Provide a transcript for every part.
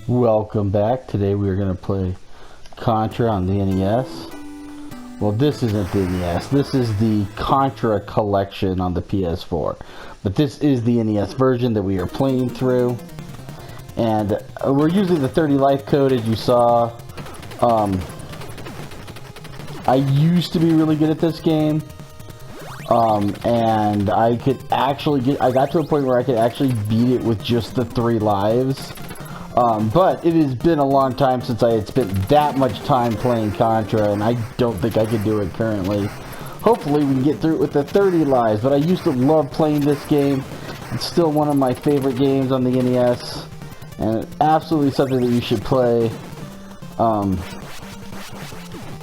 Welcome back. Today we are going to play Contra on the NES. Well, this isn't the NES. This is the Contra collection on the PS4. But this is the NES version that we are playing through. And we're using the 30 life code, as you saw. I used to be really good at this game. And I could actually I got to a point where I could actually beat it with just the 3 lives. But it has been a long time since I had spent that much time playing Contra, and I don't think I could do it currently. Hopefully we can get through it with the 30 lives, but I used to love playing this game. It's still one of my favorite games on the NES, and absolutely something that you should play.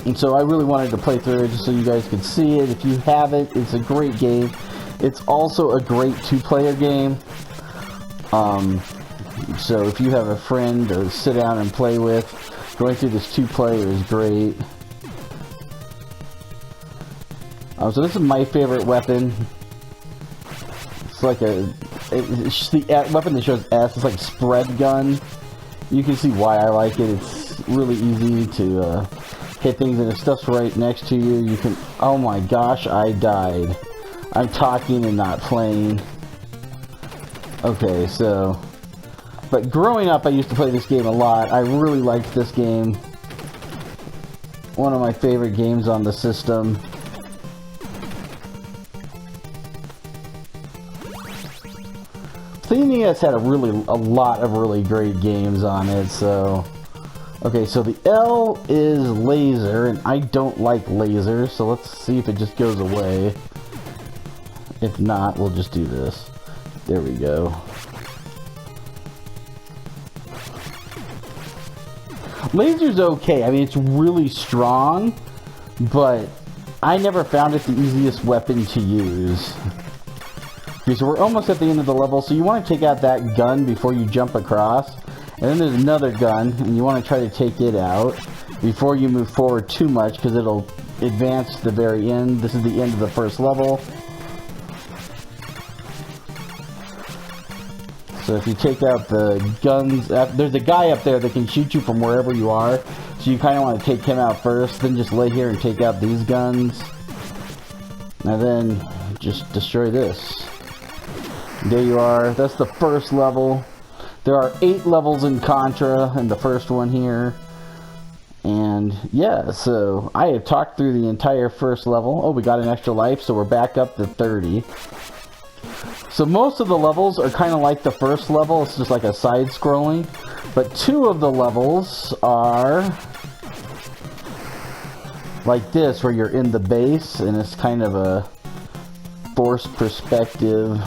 And so I really wanted to play through it just so you guys could see it. If you haven't, it's a great game. It's also a great 2-player game. So if you have a friend to sit down and play with, going through this 2-player is great. So this is my favorite weapon. It's like it's the weapon that shows S. It's like a spread gun. You can see why I like it. It's really easy to hit things, and if stuff's right next to you, you can... Oh my gosh, I died. I'm talking and not playing. Okay, so... But growing up, I used to play this game a lot. I really liked this game. One of my favorite games on the system. The NES had a lot of really great games on it, so... Okay, so the L is laser, and I don't like lasers, so let's see if it just goes away. If not, we'll just do this. There we go. Laser's okay. I mean, it's really strong, but I never found it the easiest weapon to use. Okay, so we're almost at the end of the level, so you want to take out that gun before you jump across. And then there's another gun, and you want to try to take it out before you move forward too much, because it'll advance to the very end. This is the end of the first level. So if you take out the guns, there's a guy up there that can shoot you from wherever you are. So you kind of want to take him out first, then just lay here and take out these guns. And then just destroy this. There you are. That's the first level. There are 8 levels in Contra, and the first one here. And yeah, so I have talked through the entire first level. Oh, we got an extra life, so we're back up to 30. So most of the levels are kind of like the first level. It's just like a side-scrolling. But 2 of the levels are like this, where you're in the base, and it's kind of a forced perspective.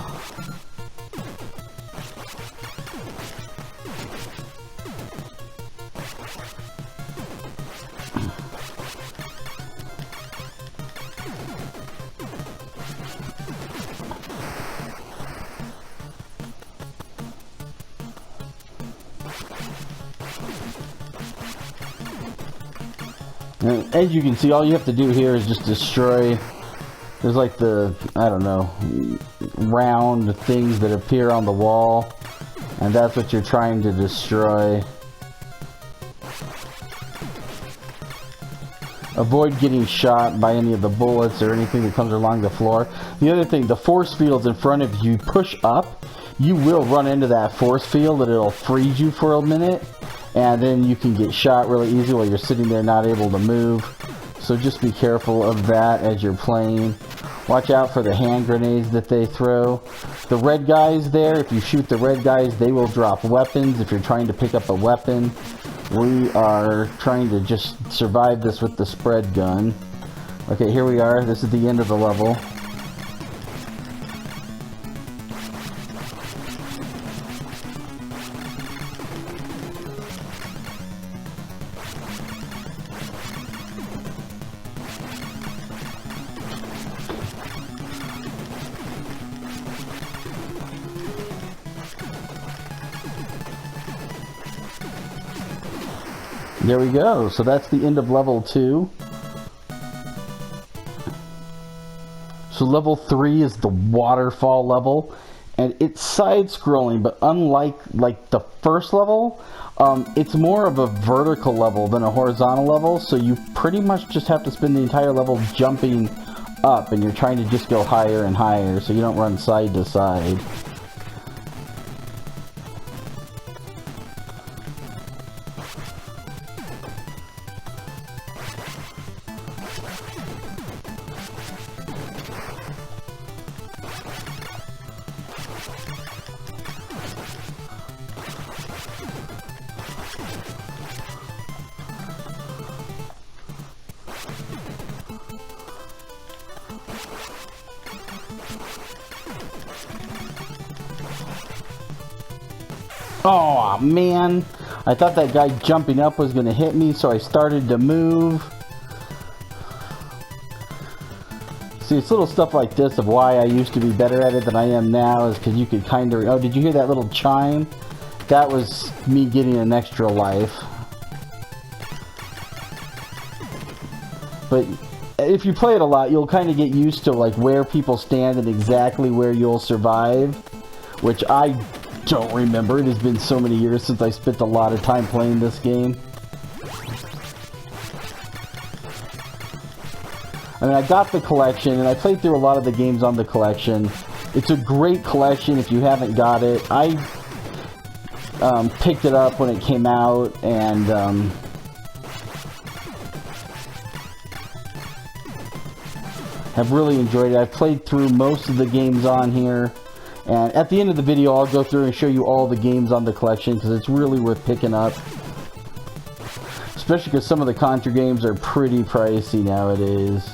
And as you can see, all you have to do here is just destroy. There's like the, I don't know, round things that appear on the wall, and that's what you're trying to destroy. Avoid getting shot by any of the bullets or anything that comes along the floor. The other thing, the force fields in front of you, push up, you will run into that force field, and it'll freeze you for a minute. And then you can get shot really easy while you're sitting there not able to move. So just be careful of that as you're playing. Watch out for the hand grenades that they throw. The red guys there, if you shoot the red guys, they will drop weapons if you're trying to pick up a weapon. We are trying to just survive this with the spread gun. Okay, here we are. This is the end of the level. There we go. So that's the end of level 2. So level 3 is the waterfall level, and it's side-scrolling, but unlike like the first level, it's more of a vertical level than a horizontal level, so you pretty much just have to spend the entire level jumping up, and you're trying to just go higher and higher, so you don't run side to side. Oh man, I thought that guy jumping up was gonna hit me, so I started to move. See, it's little stuff like this of why I used to be better at it than I am now, is because you could kind of... Oh, did you hear that little chime? That was me getting an extra life. But if you play it a lot, you'll kind of get used to like where people stand and exactly where you'll survive, which I don't remember. It has been so many years since I spent a lot of time playing this game. I mean, I got the collection, and I played through a lot of the games on the collection. It's a great collection if you haven't got it. I picked it up when it came out, and have really enjoyed it. I've played through most of the games on here. And at the end of the video, I'll go through and show you all the games on the collection, because it's really worth picking up. Especially because some of the Contra games are pretty pricey nowadays.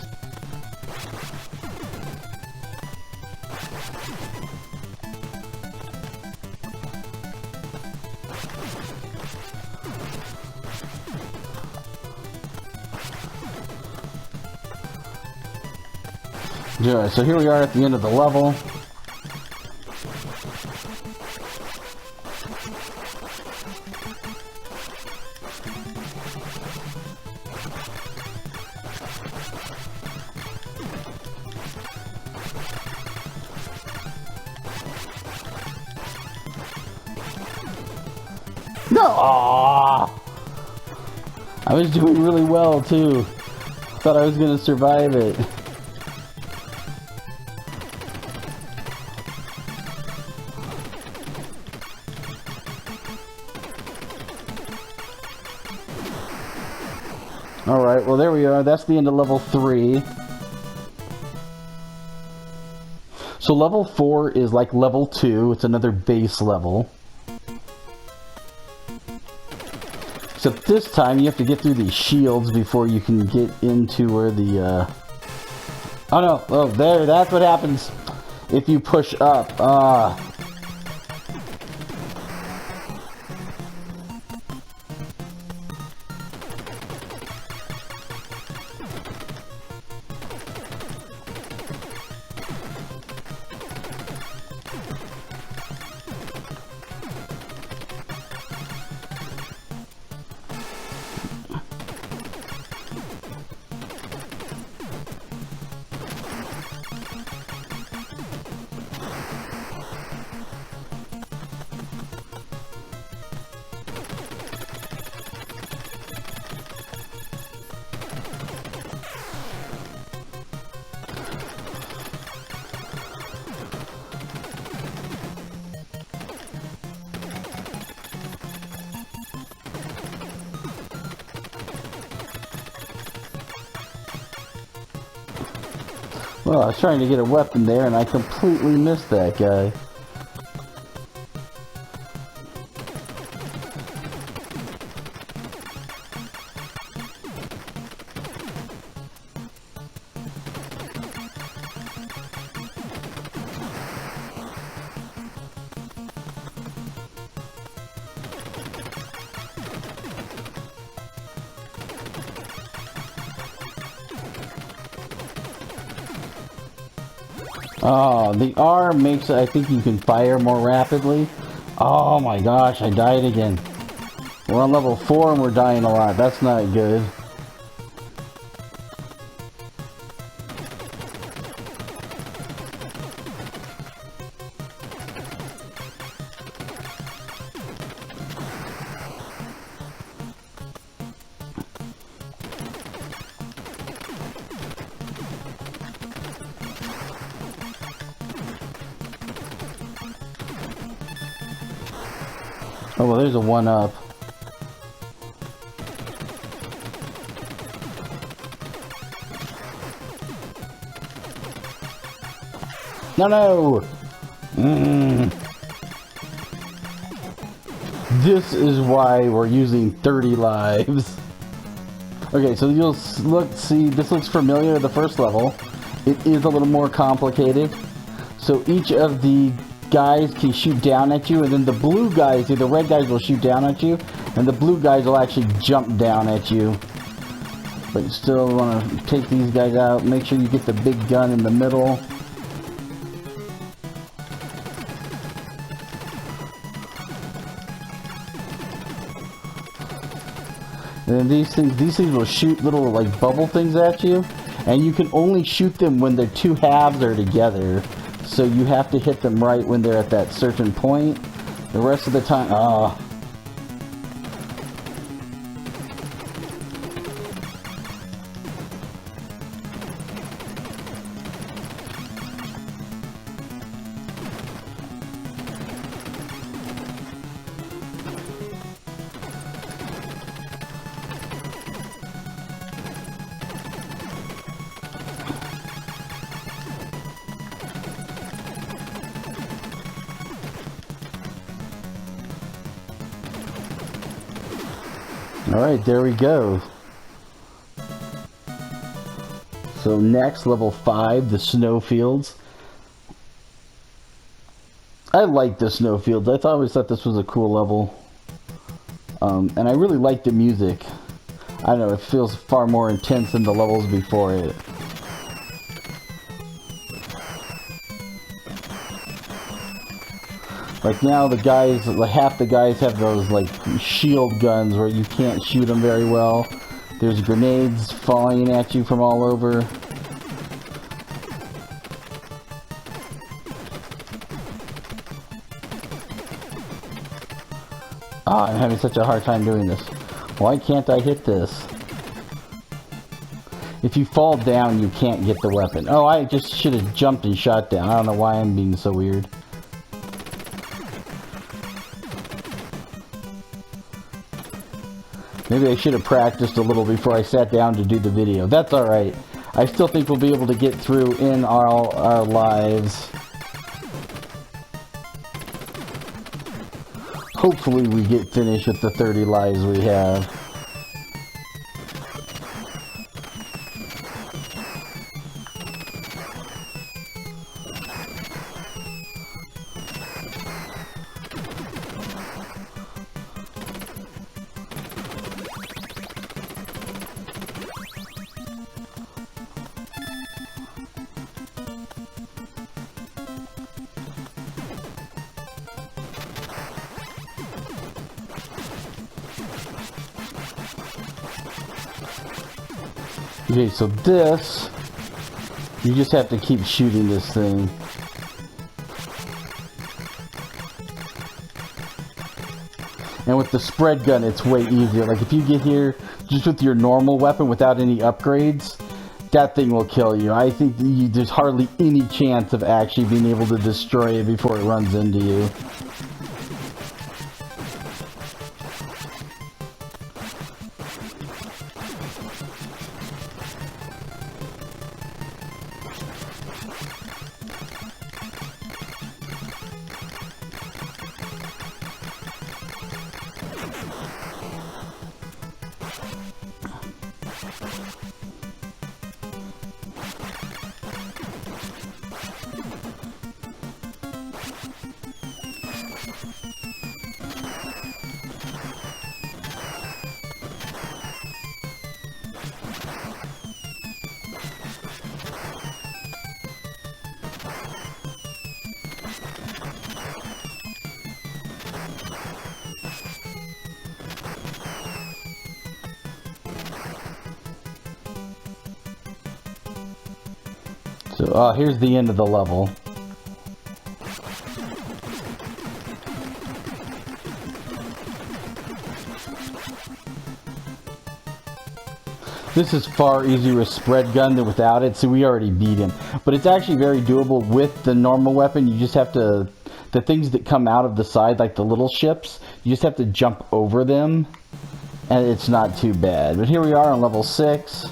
Alright, so here we are at the end of the level. No! Aww. I was doing really well too. Thought I was gonna survive it. Alright, well there we are. That's the end of level 3. So level 4 is like level 2. It's another base level. Except this time you have to get through these shields before you can get into where the, Oh no, oh there, that's what happens if you push up. Well, I was trying to get a weapon there and I completely missed that guy. Oh, the R makes it, I think you can fire more rapidly. Oh my gosh, I died again. We're on level 4 and we're dying a lot. That's not good. Oh, well, there's a 1-up. No! This is why we're using 30 lives. Okay, so you'll see, this looks familiar to the first level. It is a little more complicated. So each of the guys can shoot down at you, and then the blue guys, the red guys will shoot down at you, and the blue guys will actually jump down at you. But you still want to take these guys out. Make sure you get the big gun in the middle. And then these things will shoot little like bubble things at you, and you can only shoot them when their two halves are together. So you have to hit them right when they're at that certain point. The rest of the time, Alright, there we go. So next, level 5, the snowfields. I like the snowfields. I always thought this was a cool level. And I really like the music. I don't know, it feels far more intense than the levels before it. Like now the guys, like half the guys have those like shield guns where you can't shoot them very well. There's grenades falling at you from all over. Ah, I'm having such a hard time doing this. Why can't I hit this? If you fall down, you can't get the weapon. Oh, I just should have jumped and shot down. I don't know why I'm being so weird. Maybe I should have practiced a little before I sat down to do the video. That's alright. I still think we'll be able to get through in our lives. Hopefully we get finished with the 30 lives we have. Okay, so this, you just have to keep shooting this thing. And with the spread gun, it's way easier. Like if you get here just with your normal weapon without any upgrades, that thing will kill you. I think there's hardly any chance of actually being able to destroy it before it runs into you. So, here's the end of the level. This is far easier with spread gun than without it, so we already beat him. But it's actually very doable with the normal weapon. You just have to... the things that come out of the side, like the little ships, you just have to jump over them, and it's not too bad. But here we are on level 6.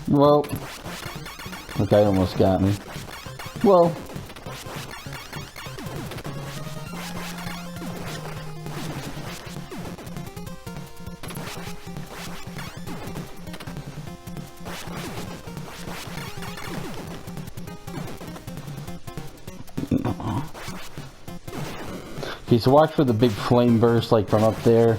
Whoa. That guy almost got me. Whoa. Okay, so watch for the big flame burst, like from up there.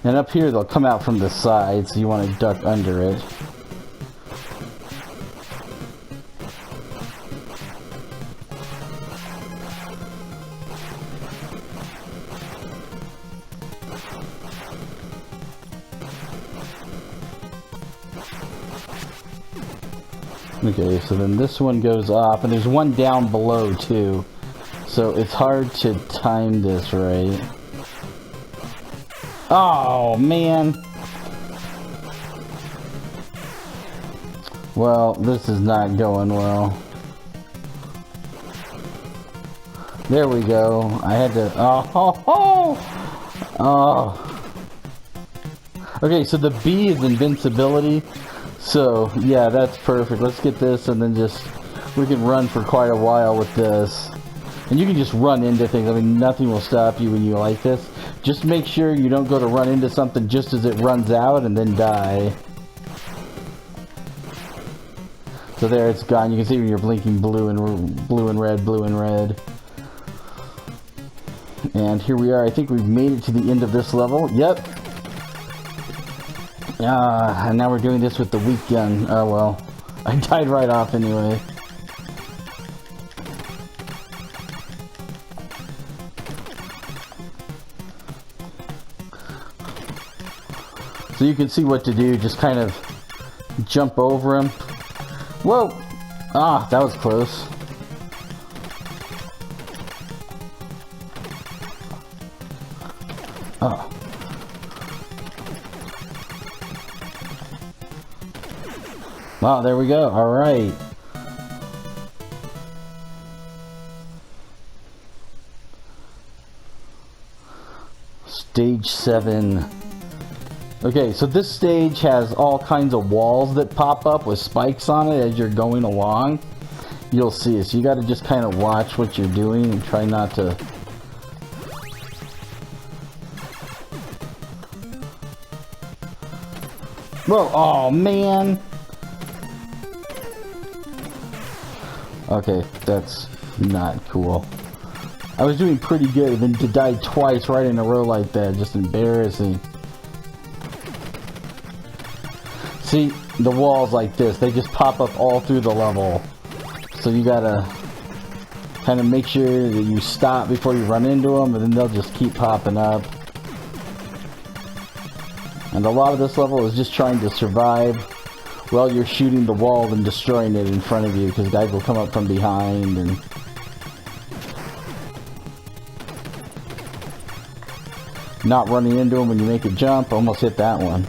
And up here, they'll come out from the side, so you want to duck under it. Okay, so then this one goes up, and there's one down below too. So it's hard to time this right. Oh, man. Well, this is not going well. There we go. I had to... Oh. Okay, so the B is invincibility. So, yeah, that's perfect. Let's get this, and then just... We can run for quite a while with this. And you can just run into things. I mean, nothing will stop you when you like this. Just make sure you don't go to run into something just as it runs out and then die. So there, it's gone. You can see when you're blinking blue and red. And here we are. I think we've made it to the end of this level. Yep. And now we're doing this with the weak gun. Oh well. I died right off anyway. So you can see what to do, just kind of jump over him. Whoa! Ah, that was close. Oh. Wow, there we go. Alright. Stage 7. Okay, so this stage has all kinds of walls that pop up with spikes on it as you're going along. You'll see it. So you got to just kind of watch what you're doing and try not to... Whoa, oh man! Okay, that's not cool. I was doing pretty good, and then to die twice right in a row like that, just embarrassing. See, the walls like this, they just pop up all through the level. So you gotta kind of make sure that you stop before you run into them, and then they'll just keep popping up. And a lot of this level is just trying to survive while you're shooting the wall and destroying it in front of you, because guys will come up from behind and... Not running into them when you make a jump. Almost hit that one.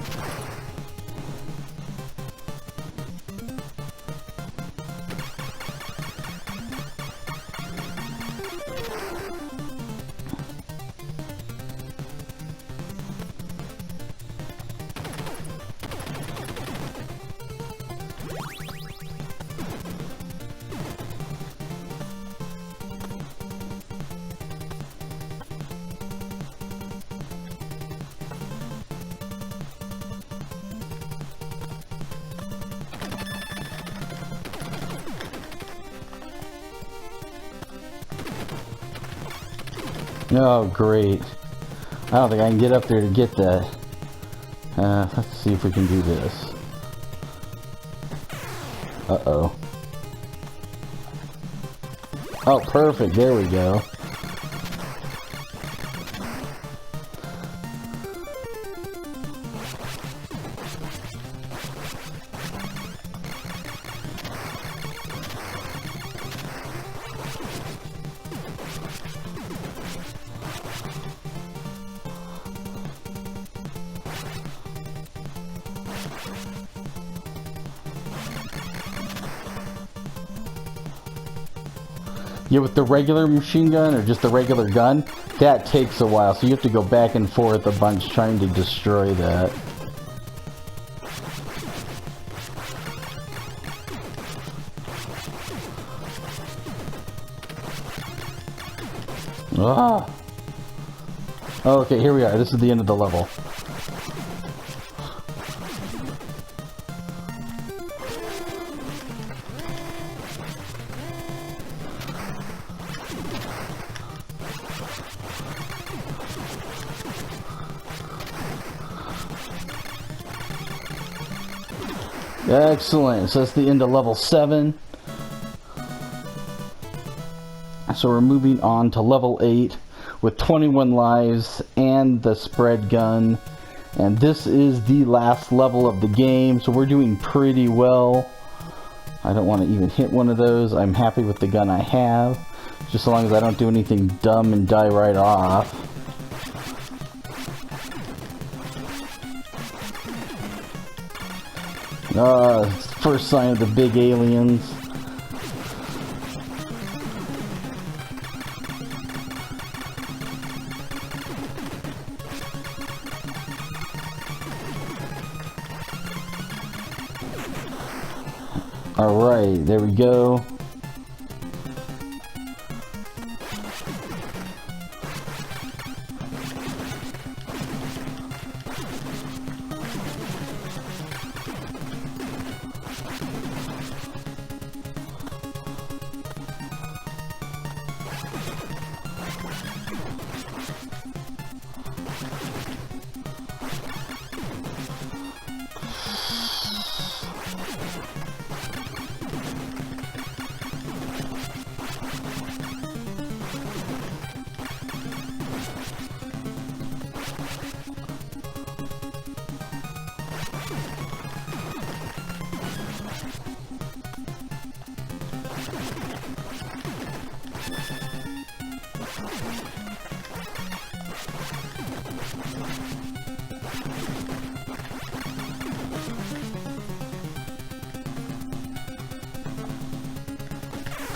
Oh, great. I don't think I can get up there to get that. Let's see if we can do this. Uh-oh. Oh, perfect. There we go. Yeah, with the regular machine gun or just the regular gun, that takes a while. So you have to go back and forth a bunch trying to destroy that. Ah! Okay, here we are. This is the end of the level. Excellent. So that's the end of level 7. So we're moving on to level 8 with 21 lives and the spread gun. And this is the last level of the game. So we're doing pretty well. I don't want to even hit one of those. I'm happy with the gun I have. Just as long as I don't do anything dumb and die right off. First sign of the big aliens. Alright, there we go.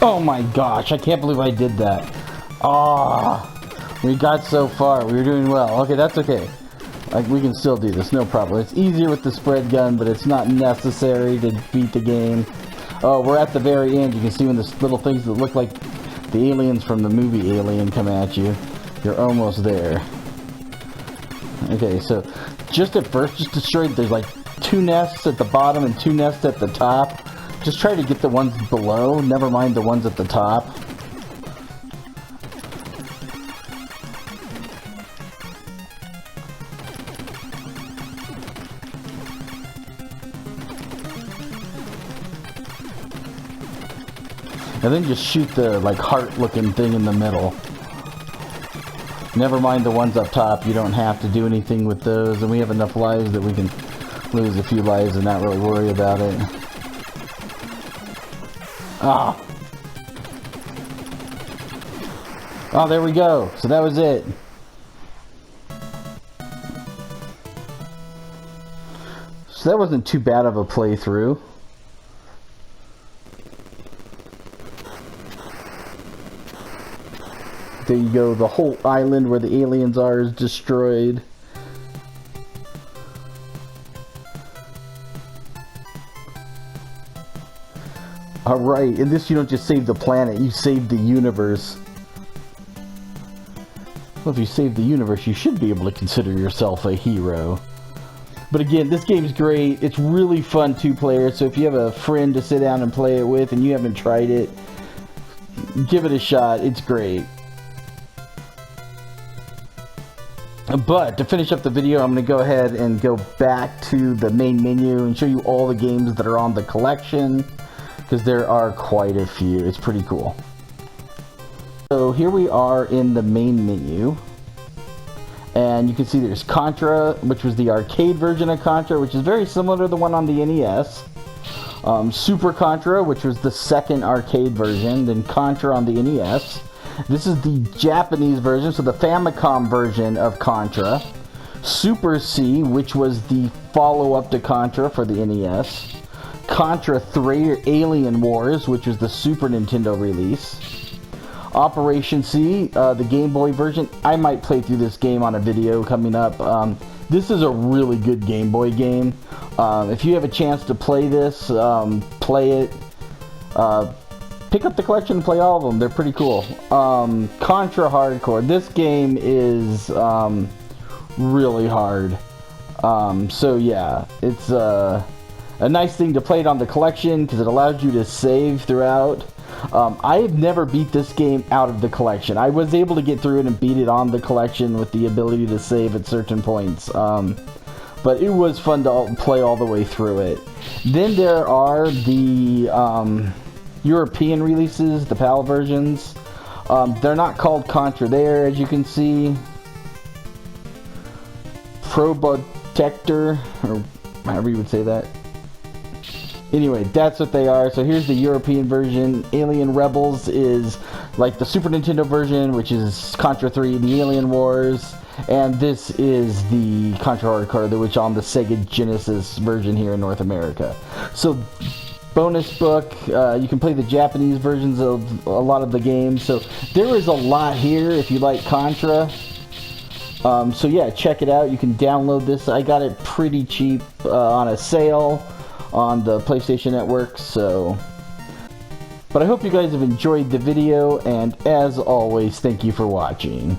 Oh my gosh, I can't believe I did that. Ah, we got so far. We were doing well. Okay, that's okay. We can still do this, no problem. It's easier with the spread gun, but it's not necessary to beat the game. Oh, we're at the very end. You can see when the little things that look like the aliens from the movie Alien come at you. You're almost there. Okay, so just at first, just destroy. There's like 2 nests at the bottom and 2 nests at the top. Just try to get the ones below, never mind the ones at the top. And then just shoot the like heart looking thing in the middle. Never mind the ones up top, you don't have to do anything with those, and we have enough lives that we can lose a few lives and not really worry about it. Ah. Oh, there we go. So that was it. So that wasn't too bad of a playthrough. There you go. The whole island where the aliens are is destroyed. Alright, in this you don't just save the planet, you save the universe. Well, if you save the universe, you should be able to consider yourself a hero. But again, this game's great. It's really fun 2-player, so if you have a friend to sit down and play it with and you haven't tried it, give it a shot. It's great. But to finish up the video, I'm going to go ahead and go back to the main menu and show you all the games that are on the collection. Because there are quite a few. It's pretty cool. So here we are in the main menu. And you can see there's Contra, which was the arcade version of Contra, which is very similar to the one on the NES. Super Contra, which was the second arcade version. Then Contra on the NES. This is the Japanese version, so the Famicom version of Contra. Super C, which was the follow-up to Contra for the NES. Contra 3, or Alien Wars, which was the Super Nintendo release. Operation C, the Game Boy version. I might play through this game on a video coming up. This is a really good Game Boy game. If you have a chance to play this, play it. Pick up the collection and play all of them. They're pretty cool. Contra Hardcore. This game is really hard. So yeah, it's a nice thing to play it on the collection because it allows you to save throughout. I have never beat this game out of the collection. I was able to get through it and beat it on the collection with the ability to save at certain points. But it was fun to play all the way through it. Then there are the European releases, the PAL versions. They're not called Contra there, as you can see. Probotector, or however you would say that. Anyway, that's what they are. So here's the European version. Alien Rebels is like the Super Nintendo version, which is Contra 3, the Alien Wars. And this is the Contra Hardcore, which on the Sega Genesis version here in North America. So, bonus book, you can play the Japanese versions of a lot of the games. So there is a lot here if you like Contra. So yeah, check it out. You can download this. I got it pretty cheap on a sale on the PlayStation Network, so. But I hope you guys have enjoyed the video, and as always, thank you for watching.